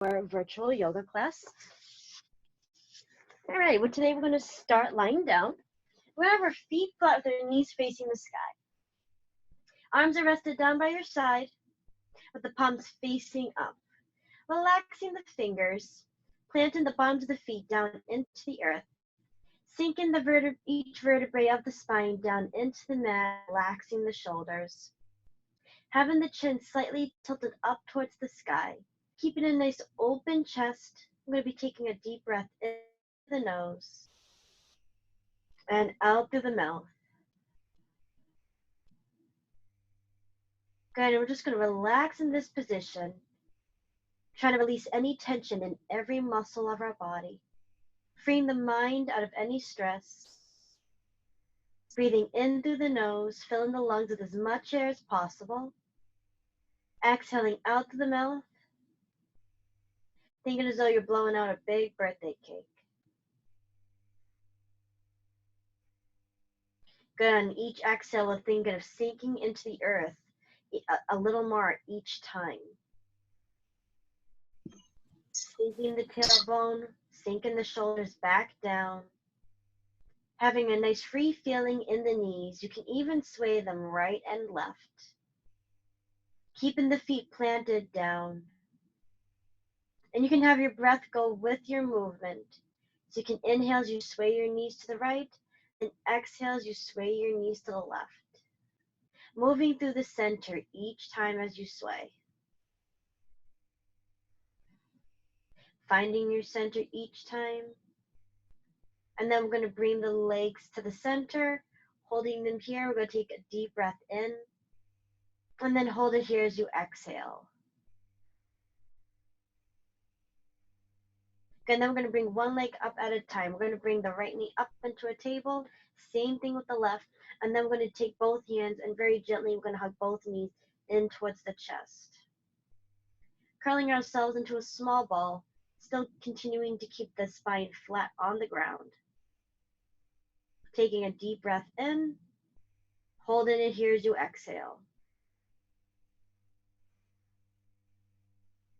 our virtual yoga class. All right, well, today we're going to start lying down. We're going to have our feet flat with our knees facing the sky. Arms are rested down by your side with the palms facing up. Relaxing the fingers, planting the bottoms of the feet down into the earth. Sinking each vertebrae of the spine down into the mat, relaxing the shoulders. Having the chin slightly tilted up towards the sky. Keeping a nice open chest. I'm going to be taking a deep breath in the nose and out through the mouth. Good, and we're just going to relax in this position, trying to release any tension in every muscle of our body, freeing the mind out of any stress, breathing in through the nose, filling the lungs with as much air as possible, exhaling out through the mouth, thinking as though you're blowing out a big birthday cake. Good, on each exhale, we're thinking of sinking into the earth a little more each time. Sinking the tailbone, sinking the shoulders back down, having a nice free feeling in the knees. You can even sway them right and left. Keeping the feet planted down. And you can have your breath go with your movement. So you can inhale as you sway your knees to the right, and exhale as you sway your knees to the left. Moving through the center each time as you sway. Finding your center each time. And then we're going to bring the legs to the center, holding them here. We're going to take a deep breath in, and then hold it here as you exhale. And then we're going to bring one leg up at a time. We're going to bring the right knee up into a table. Same thing with the left. And then we're going to take both hands and very gently we're going to hug both knees in towards the chest. Curling ourselves into a small ball, still continuing to keep the spine flat on the ground. Taking a deep breath in, holding it here as you exhale.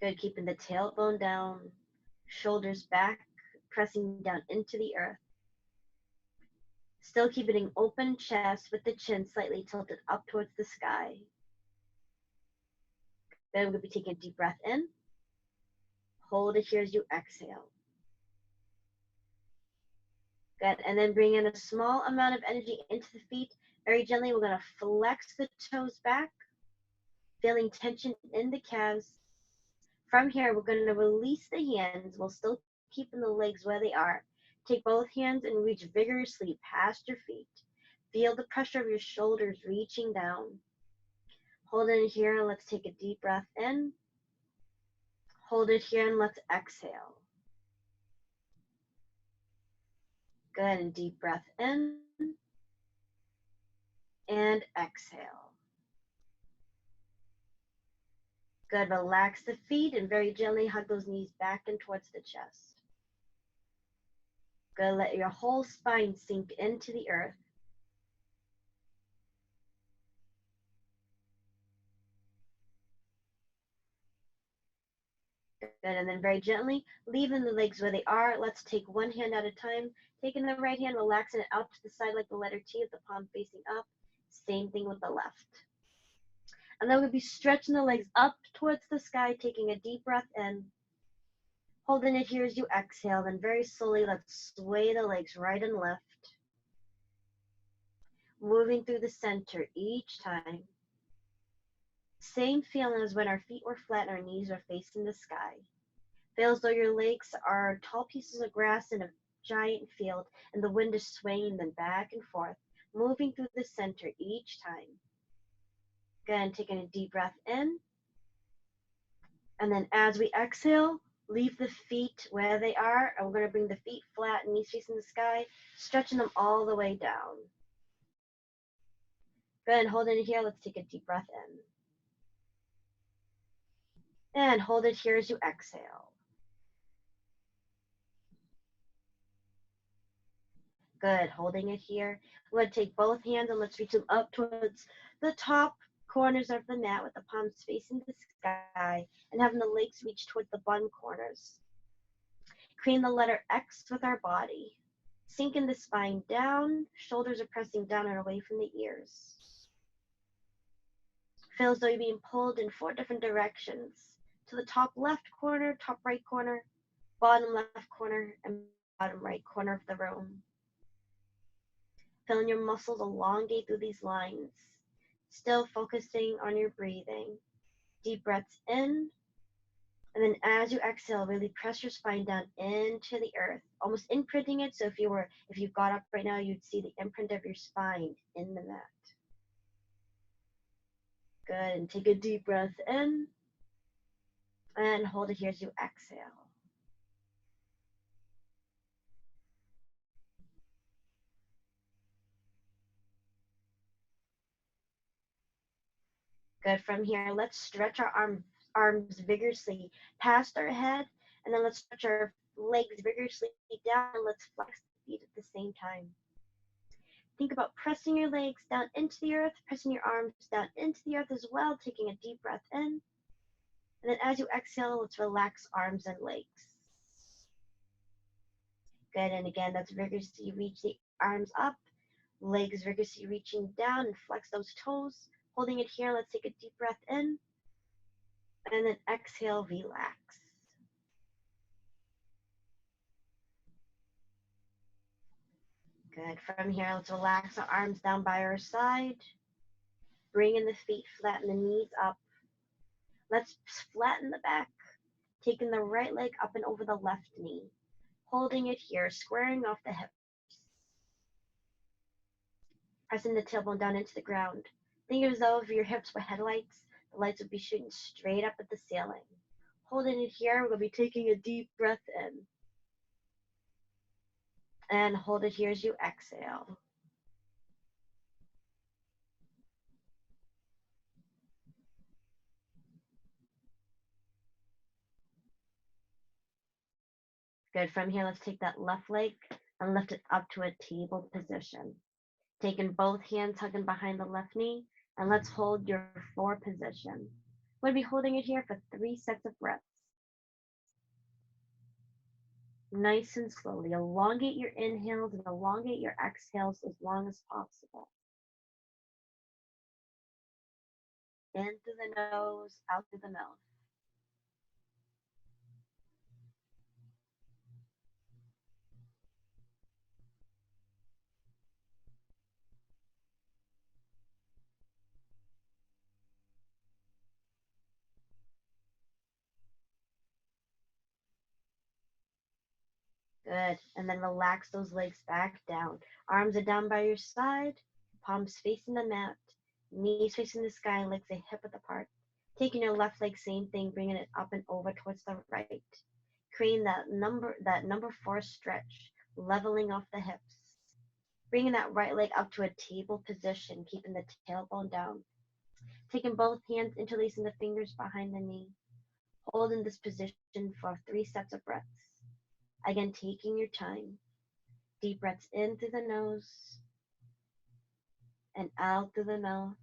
Good, keeping the tailbone down, shoulders back, pressing down into the earth. Still keeping an open chest with the chin slightly tilted up towards the sky. Then we're going to be taking a deep breath in. Hold it here as you exhale. Good, and then bring in a small amount of energy into the feet. Very gently, we're going to flex the toes back, feeling tension in the calves. From here, we're going to release the hands while still keeping the legs where they are. Take both hands and reach vigorously past your feet. Feel the pressure of your shoulders reaching down. Hold it here and let's take a deep breath in. Hold it here and let's exhale. Good, and deep breath in and exhale. Good, relax the feet and very gently hug those knees back and towards the chest. Good, let your whole spine sink into the earth. Good, and then very gently, leaving the legs where they are. Let's take one hand at a time. Taking the right hand, relaxing it out to the side like the letter T with the palm facing up. Same thing with the left. And then we'll be stretching the legs up towards the sky, taking a deep breath in. Holding it here as you exhale, then very slowly let's sway the legs right and left. Moving through the center each time. Same feeling as when our feet were flat and our knees were facing the sky. Feel as though your legs are tall pieces of grass in a giant field and the wind is swaying them back and forth, moving through the center each time. Again, taking a deep breath in. And then as we exhale, leave the feet where they are, and we're going to bring the feet flat, knees facing the sky, stretching them all the way down. Good, and hold it here. Let's take a deep breath in. And hold it here as you exhale. Good, holding it here. We're going to take both hands and let's reach them up towards the top corners of the mat with the palms facing the sky and having the legs reach towards the bun corners. Creating the letter X with our body. Sinking the spine down, shoulders are pressing down and away from the ears. Feel as though you're being pulled in 4 different directions. To the top left corner, top right corner, bottom left corner, and bottom right corner of the room. Feeling your muscles elongate through these lines. Still focusing on your breathing. Deep breaths in. And then as you exhale, really press your spine down into the earth, almost imprinting it. So if you got up right now, you'd see the imprint of your spine in the mat. Good, and take a deep breath in. And hold it here as you exhale. Good, from here, let's stretch our arms vigorously past our head, and then let's stretch our legs vigorously down, and let's flex the feet at the same time. Think about pressing your legs down into the earth, pressing your arms down into the earth as well, taking a deep breath in. And then as you exhale, let's relax arms and legs. Good, and again, that's vigorously reach the arms up, legs vigorously reaching down and flex those toes. Holding it here, let's take a deep breath in. And then exhale, relax. Good. From here, let's relax our arms down by our side. Bringing the feet, flatten the knees up. Let's flatten the back. Taking the right leg up and over the left knee. Holding it here, squaring off the hips. Pressing the tailbone down into the ground. Think as though if your hips were headlights, the lights would be shooting straight up at the ceiling. Holding it here, we're going to be taking a deep breath in. And hold it here as you exhale. Good. From here, let's take that left leg and lift it up to a table position. Taking both hands, hugging behind the left knee, and let's hold your 4 position. We'll be holding it here for 3 sets of breaths. Nice and slowly. Elongate your inhales and elongate your exhales as long as possible. In through the nose, out through the mouth. Good. And then relax those legs back down. Arms are down by your side, palms facing the mat, knees facing the sky, legs a hip width apart. Taking your left leg, same thing, bringing it up and over towards the right. Creating that number 4 stretch, leveling off the hips. Bringing that right leg up to a table position, keeping the tailbone down. Taking both hands, interlacing the fingers behind the knee. Holding this position for 3 sets of breaths. Again, taking your time. Deep breaths in through the nose and out through the mouth.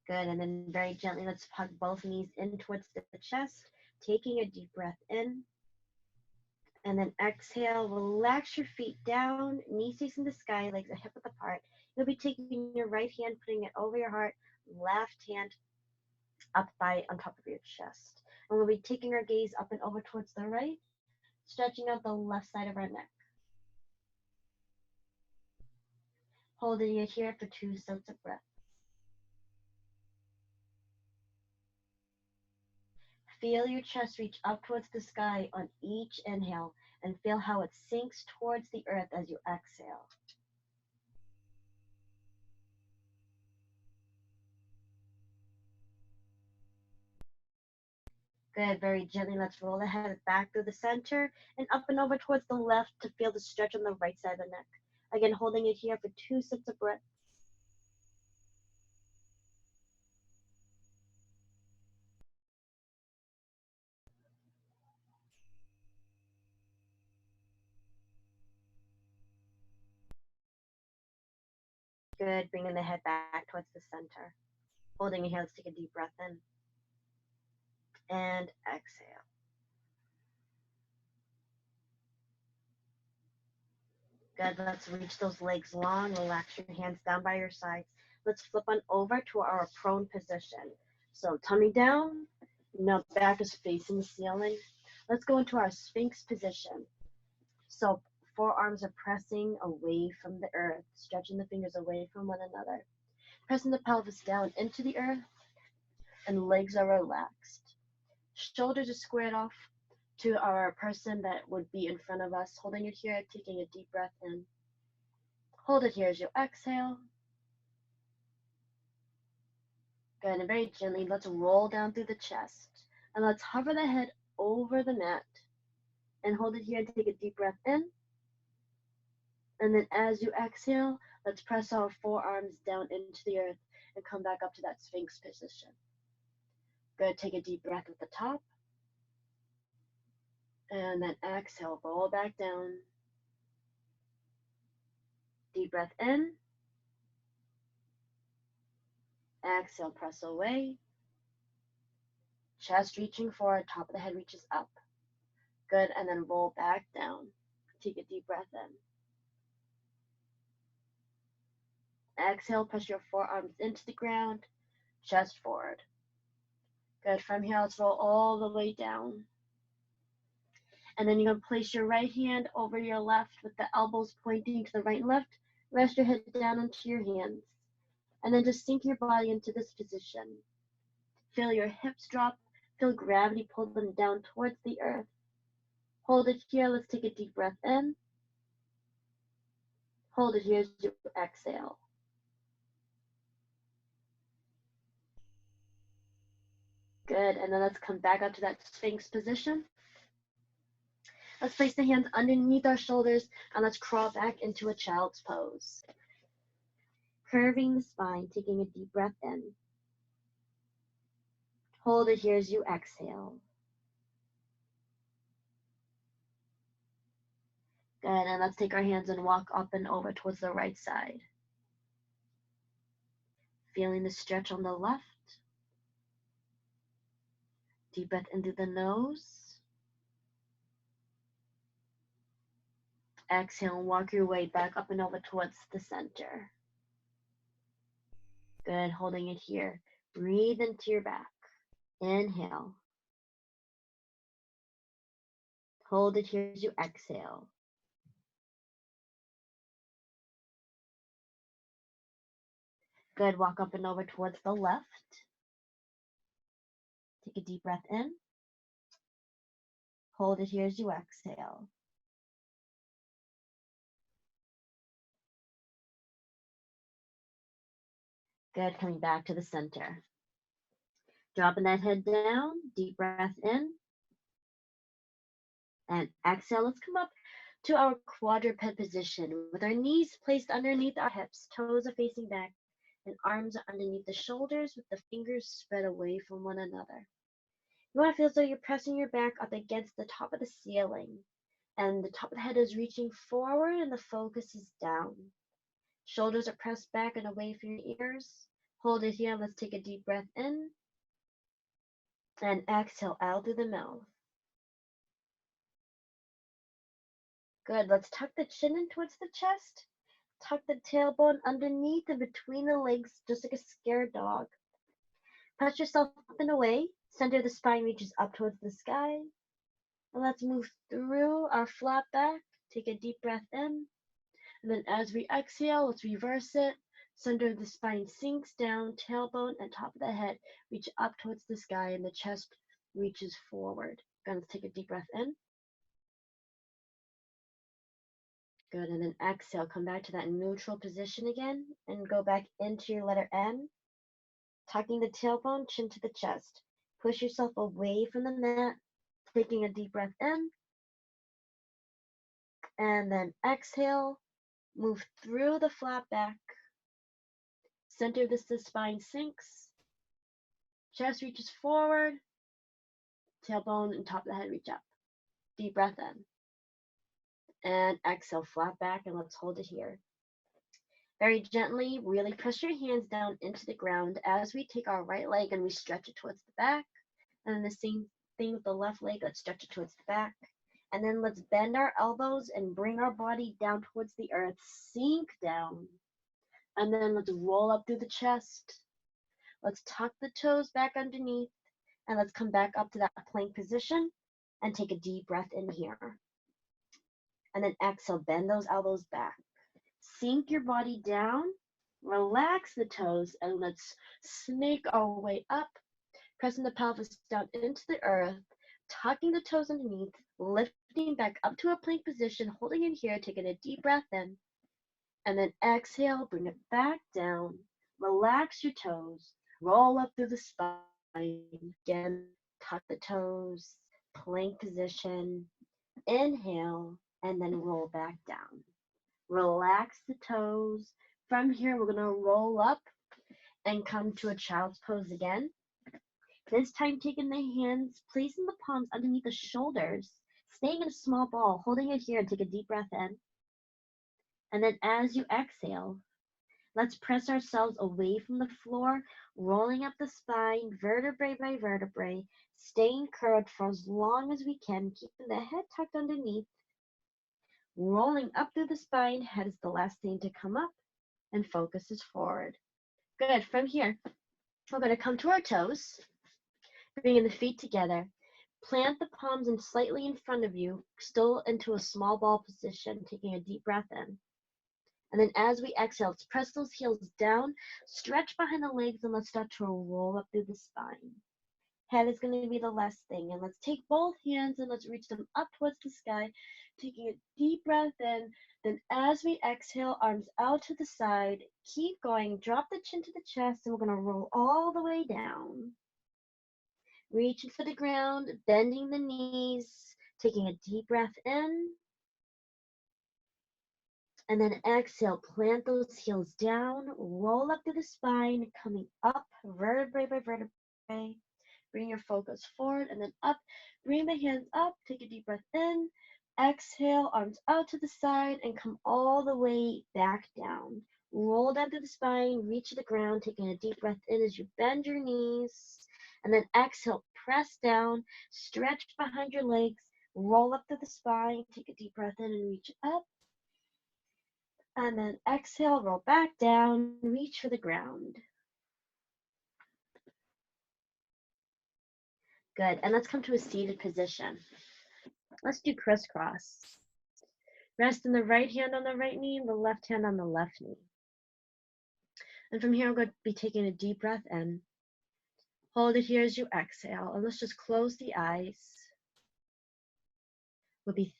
Good, and then very gently, let's hug both knees in towards the chest, taking a deep breath in. And then exhale, relax your feet down, knees facing the sky, legs a hip width apart. You'll be taking your right hand, putting it over your heart, left hand up by on top of your chest. And we'll be taking our gaze up and over towards the right, stretching out the left side of our neck. Holding it here for 2 sets of breath. Feel your chest reach up towards the sky on each inhale and feel how it sinks towards the earth as you exhale. Good, very gently, let's roll the head back through the center and up and over towards the left to feel the stretch on the right side of the neck. Again, holding it here for 2 sets of breath. Good, bringing the head back towards the center. Holding it here, let's take a deep breath in. And exhale. Good, let's reach those legs long, relax your hands down by your sides. Let's flip on over to our prone position. So tummy down, now back is facing the ceiling. Let's go into our Sphinx position. So forearms are pressing away from the earth, stretching the fingers away from one another. Pressing the pelvis down into the earth, and legs are relaxed. Shoulders are squared off to our person that would be in front of us, holding it here, taking a deep breath in. Hold it here as you exhale. Good, and very gently, let's roll down through the chest. And let's hover the head over the mat. And hold it here and take a deep breath in. And then as you exhale, let's press our forearms down into the earth and come back up to that Sphinx position. Good, take a deep breath at the top. And then exhale, roll back down. Deep breath in. Exhale, press away. Chest reaching forward, top of the head reaches up. Good, and then roll back down. Take a deep breath in. Exhale, press your forearms into the ground, chest forward. Good, from here, let's roll all the way down. And then you're going to place your right hand over your left with the elbows pointing to the right and left. Rest your head down into your hands. And then just sink your body into this position. Feel your hips drop. Feel gravity pull them down towards the earth. Hold it here. Let's take a deep breath in. Hold it here as you exhale. Good, and then let's come back up to that Sphinx position. Let's place the hands underneath our shoulders and let's crawl back into a child's pose. Curving the spine, taking a deep breath in. Hold it here as you exhale. Good, and let's take our hands and walk up and over towards the right side. Feeling the stretch on the left. Deep breath into the nose. Exhale and walk your way back up and over towards the center. Good, holding it here. Breathe into your back. Inhale. Hold it here as you exhale. Good, walk up and over towards the left. Take a deep breath in. Hold it here as you exhale. Good, coming back to the center. Dropping that head down, deep breath in. And exhale, let's come up to our quadruped position with our knees placed underneath our hips, toes are facing back, and arms are underneath the shoulders with the fingers spread away from one another. You want to feel as though you're pressing your back up against the top of the ceiling, and the top of the head is reaching forward and the focus is down. Shoulders are pressed back and away from your ears. Hold it here. Let's take a deep breath in. And exhale out through the mouth. Good. Let's tuck the chin in towards the chest. Tuck the tailbone underneath and between the legs, just like a scared dog. Press yourself up and away. Center of the spine reaches up towards the sky. And let's move through our flat back. Take a deep breath in. And then as we exhale, let's reverse it. Center of the spine sinks down, tailbone and top of the head reach up towards the sky, and the chest reaches forward. Gonna take a deep breath in. Good, and then exhale, come back to that neutral position again, and go back into your letter N. Tucking the tailbone, chin to the chest. Push yourself away from the mat, taking a deep breath in, and then exhale. Move through the flat back. Center of the spine sinks. Chest reaches forward. Tailbone and top of the head reach up. Deep breath in. And exhale, flat back, and let's hold it here. Very gently, really press your hands down into the ground as we take our right leg and we stretch it towards the back. And then the same thing with the left leg, let's stretch it towards the back. And then let's bend our elbows and bring our body down towards the earth, sink down. And then let's roll up through the chest. Let's tuck the toes back underneath, and let's come back up to that plank position and take a deep breath in here. And then exhale, bend those elbows back. Sink your body down, relax the toes, and let's snake our way up, pressing the pelvis down into the earth, tucking the toes underneath, lifting back up to a plank position, holding it here, taking a deep breath in, and then exhale, bring it back down, relax your toes, roll up through the spine, again, tuck the toes, plank position, inhale, and then roll back down. Relax the toes. From here, we're gonna roll up and come to a child's pose again. This time, taking the hands, placing the palms underneath the shoulders, staying in a small ball, holding it here, and take a deep breath in. And then as you exhale, let's press ourselves away from the floor, rolling up the spine, vertebrae by vertebrae, staying curled for as long as we can, keeping the head tucked underneath, rolling up through the spine. Head is the last thing to come up, and focus is forward. Good. From here, we're going to come to our toes, bringing the feet together. Plant the palms in slightly in front of you, still into a small ball position, taking a deep breath in. And then as we exhale, let's press those heels down, stretch behind the legs, and let's start to roll up through the spine. Head is going to be the last thing. And let's take both hands and let's reach them up towards the sky, taking a deep breath in. Then as we exhale, arms out to the side, keep going, drop the chin to the chest, and we're going to roll all the way down. Reaching for the ground, bending the knees, taking a deep breath in. And then exhale, plant those heels down, roll up through the spine, coming up vertebrae by vertebrae. Bring your focus forward and then up. Bring the hands up, take a deep breath in. Exhale, arms out to the side and come all the way back down. Roll down through the spine, reach the ground, taking a deep breath in as you bend your knees. And then exhale, press down, stretch behind your legs, roll up through the spine, take a deep breath in and reach up. And then exhale, roll back down, reach for the ground. Good, and let's come to a seated position. Let's do crisscross. Rest in the right hand on the right knee and the left hand on the left knee. And from here, I'm going to be taking a deep breath in. Hold it here as you exhale, and let's just close the eyes. We'll be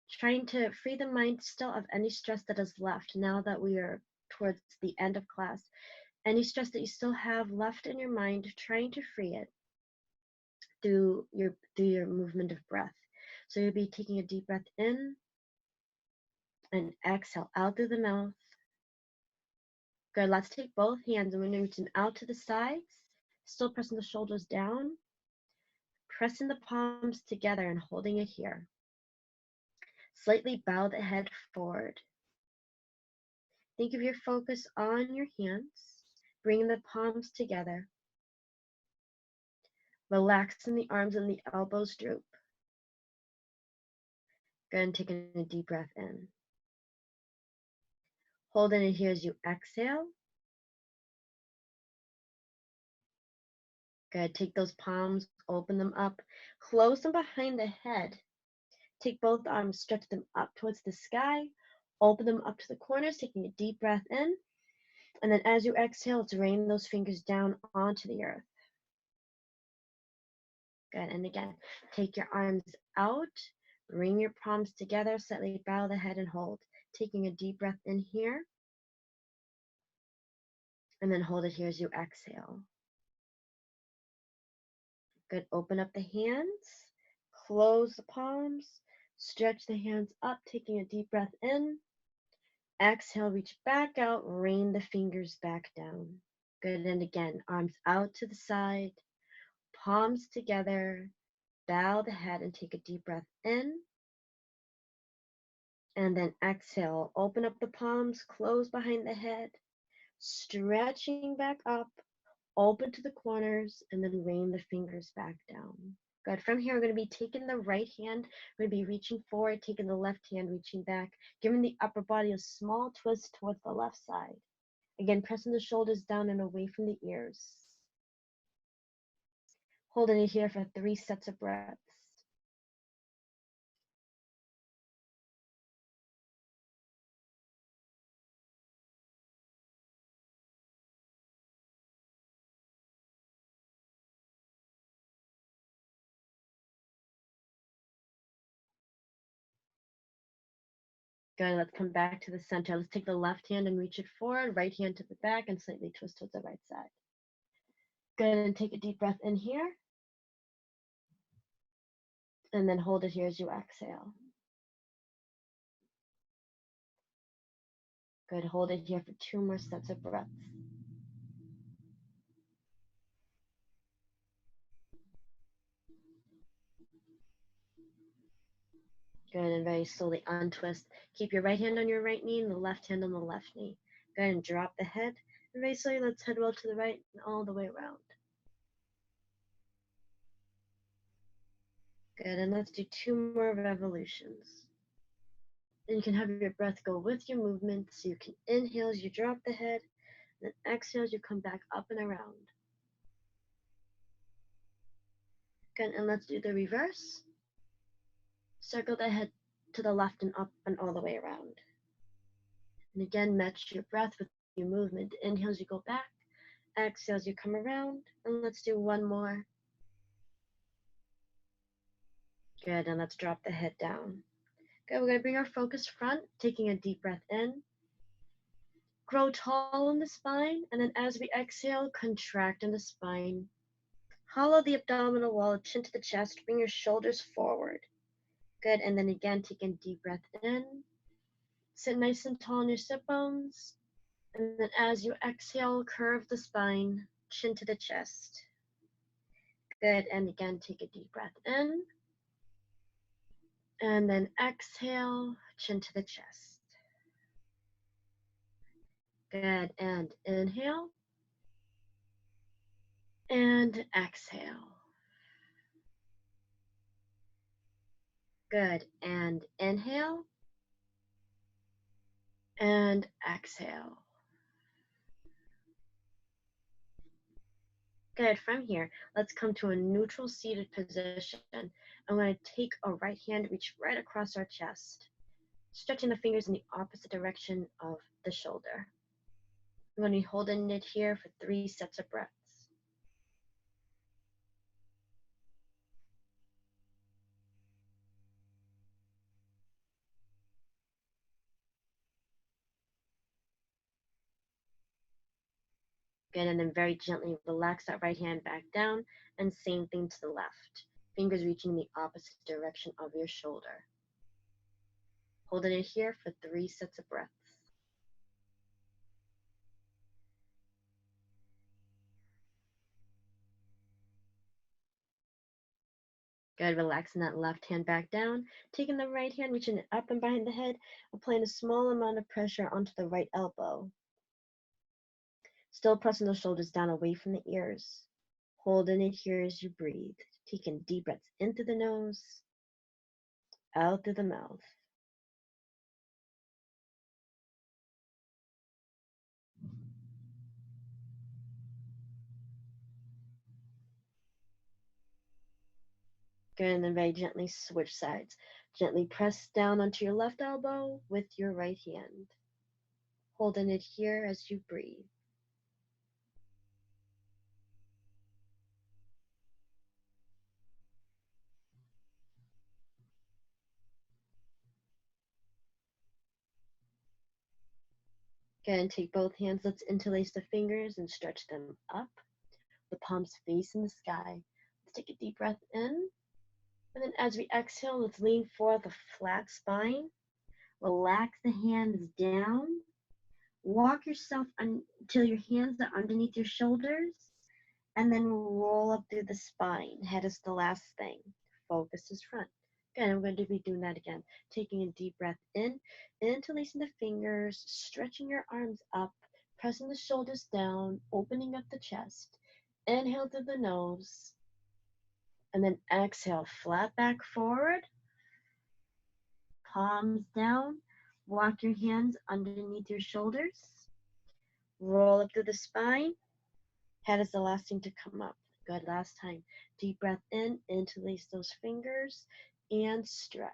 trying to free the mind still of any stress that is left now that we are towards the end of class. Any stress that you still have left in your mind, trying to free it through your movement of breath. So you'll be taking a deep breath in and exhale out through the mouth. Good, let's take both hands and we're going to reach them out to the sides, still pressing the shoulders down, pressing the palms together and holding it here. Slightly bow the head forward. Think of your focus on your hands, bringing the palms together. Relaxing the arms and the elbows droop. Good, and taking a deep breath in. Holding it here as you exhale. Good, take those palms, open them up, close them behind the head. Take both arms, stretch them up towards the sky, open them up to the corners, taking a deep breath in. And then as you exhale, let's rain those fingers down onto the earth. Good, and again, take your arms out, bring your palms together, slightly bow the head and hold. Taking a deep breath in here. And then hold it here as you exhale. Good. Open up the hands. Close the palms. Stretch the hands up, taking a deep breath in. Exhale, reach back out, rain the fingers back down. Good. And again, arms out to the side, palms together. Bow the head and take a deep breath in. And then exhale, open up the palms, close behind the head, stretching back up, open to the corners, and then rain the fingers back down. Good. From here, we're going to be taking the right hand, we're going to be reaching forward, taking the left hand, reaching back, giving the upper body a small twist towards the left side. Again, pressing the shoulders down and away from the ears. Holding it here for 3 sets of breaths. Good. Let's come back to the center. Let's take the left hand and reach it forward, right hand to the back, and slightly twist towards the right side. Good. And take a deep breath in here. And then hold it here as you exhale. Good. Hold it here for 2 more sets of breaths. Good. And very slowly untwist. Keep your right hand on your right knee and the left hand on the left knee. Go ahead and drop the head. And very slowly, let's head well to the right and all the way around. Good. And let's do 2 more revolutions. And you can have your breath go with your movement. So you can inhale as you drop the head. And then exhale as you come back up and around. Good. And let's do the reverse. Circle the head to the left and up and all the way around. And again, match your breath with your movement. Inhale as you go back. Exhale as you come around. And let's do 1 more. Good. And let's drop the head down. Good. We're going to bring our focus front, taking a deep breath in. Grow tall in the spine. And then as we exhale, contract in the spine. Hollow the abdominal wall, chin to the chest. Bring your shoulders forward. Good. And then again, take a deep breath in. Sit nice and tall on your sit bones. And then as you exhale, curve the spine, chin to the chest. Good. And again, take a deep breath in. And then exhale, chin to the chest. Good. And inhale. And exhale. Good. And inhale. And exhale. Good. From here, let's come to a neutral seated position. I'm going to take a right hand, reach right across our chest, stretching the fingers in the opposite direction of the shoulder. I'm going to be holding it here for 3 sets of breaths. Good, and then very gently relax that right hand back down, and same thing to the left. Fingers reaching the opposite direction of your shoulder. Holding it here for 3 sets of breaths. Good, relaxing that left hand back down, taking the right hand, reaching it up and behind the head, applying a small amount of pressure onto the right elbow. Still pressing the shoulders down away from the ears. Holding it here as you breathe, taking deep breaths in through the nose, out through the mouth. Good, and then very gently switch sides. Gently press down onto your left elbow with your right hand. Holding it here as you breathe. Good, and take both hands. Let's interlace the fingers and stretch them up. The palms facing the sky. Let's take a deep breath in. And then as we exhale, let's lean forward with a flat spine. Relax the hands down. Walk yourself until your hands are underneath your shoulders. And then roll up through the spine. Head is the last thing. Focus is front. Good, I'm going to be doing that again. Taking a deep breath in, interlacing the fingers, stretching your arms up, pressing the shoulders down, opening up the chest. Inhale through the nose. And then exhale, flat back forward. Palms down. Walk your hands underneath your shoulders. Roll up through the spine. Head is the last thing to come up. Good, last time. Deep breath in, interlace those fingers, and stretch.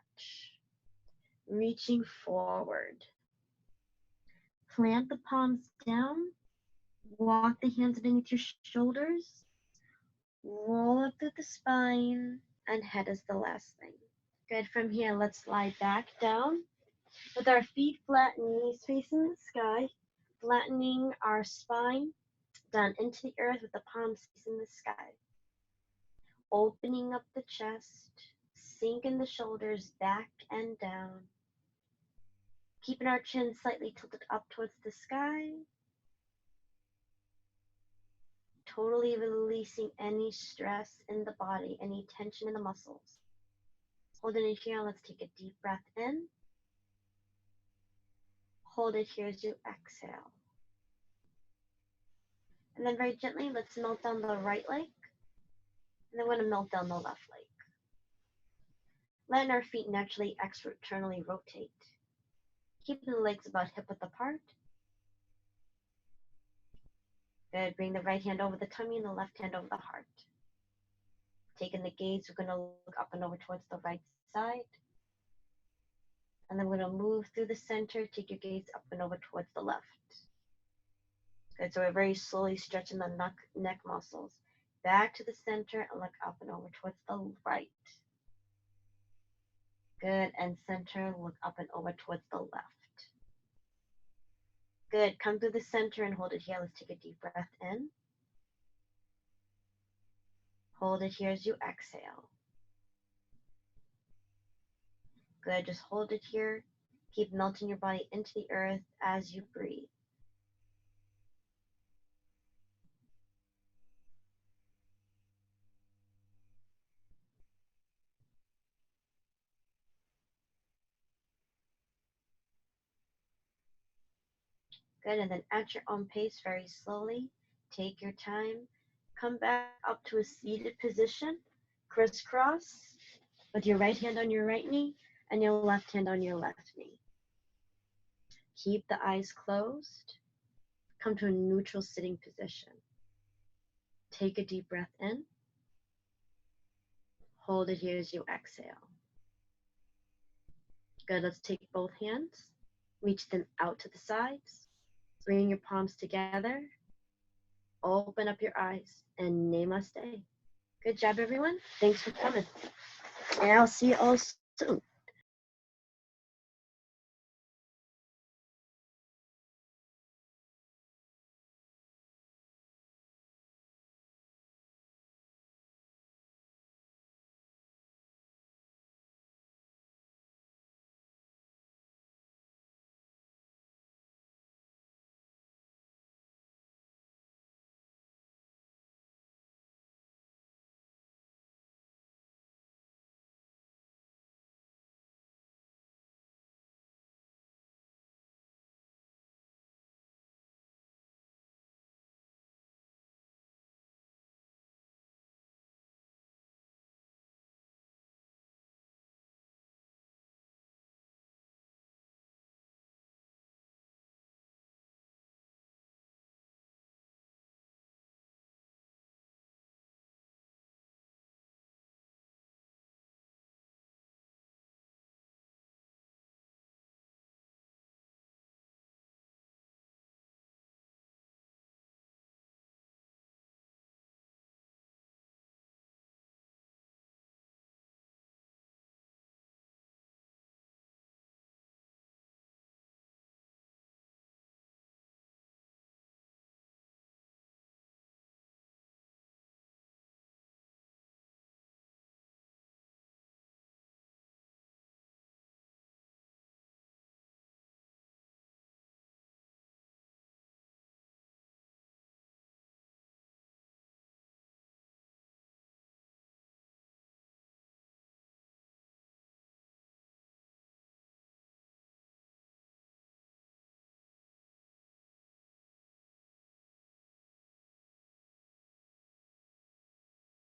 Reaching forward. Plant the palms down. Walk the hands underneath your shoulders. Roll up through the spine, and head is the last thing. Good, from here, let's slide back down with our feet flat and knees facing the sky, flattening our spine down into the earth with the palms facing the sky. Opening up the chest, sinking the shoulders back and down. Keeping our chin slightly tilted up towards the sky. Totally releasing any stress in the body, any tension in the muscles. Holding it here, let's take a deep breath in. Hold it here as you exhale. And then very gently, let's melt down the right leg. And then we're going to melt down the left leg. Letting our feet naturally externally rotate. Keeping the legs about hip-width apart. Good. Bring the right hand over the tummy and the left hand over the heart. Taking the gaze, we're going to look up and over towards the right side. And then we're going to move through the center. Take your gaze up and over towards the left. Good. So we're very slowly stretching the neck muscles. Back to the center and look up and over towards the right. Good. And center, look up and over towards the left. Good. Come through the center and hold it here. Let's take a deep breath in. Hold it here as you exhale. Good. Just hold it here. Keep melting your body into the earth as you breathe. Good. And then at your own pace, very slowly, take your time. Come back up to a seated position. Crisscross with your right hand on your right knee and your left hand on your left knee. Keep the eyes closed. Come to a neutral sitting position. Take a deep breath in. Hold it here as you exhale. Good. Let's take both hands. Reach them out to the sides. Bring your palms together. Open up your eyes and namaste. Good job, everyone. Thanks for coming. And I'll see you all soon.